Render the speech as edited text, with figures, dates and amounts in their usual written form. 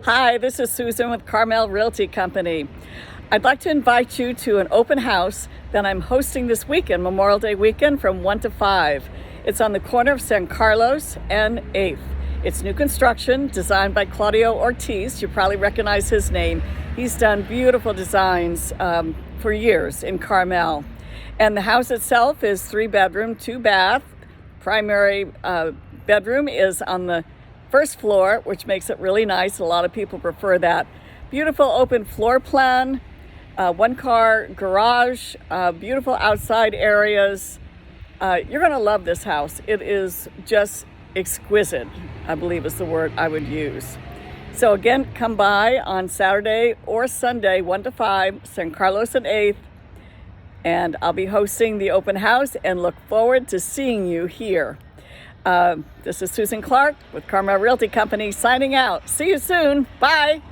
Hi, this is Susan with Carmel Realty Company. I'd like to invite you to an open house that I'm hosting this weekend, Memorial Day weekend, from 1 to 5. It's on the corner of San Carlos and 8th. It's new construction, designed by Claudio Ortiz. You probably recognize his name. He's done beautiful designs for years in Carmel. And the house itself is 3-bedroom, 2-bath. Primary bedroom is on the first floor, which makes it really nice. A lot of people prefer that. Beautiful open floor plan, 1-car garage, beautiful outside areas. You're going to love this house. It is just exquisite, I believe is the word I would use. So again, come by on Saturday or Sunday, 1 to 5, San Carlos and 8th. And I'll be hosting the open house and look forward to seeing you here. This is Susan Clark with Carmel Realty Company signing out. See you soon. Bye.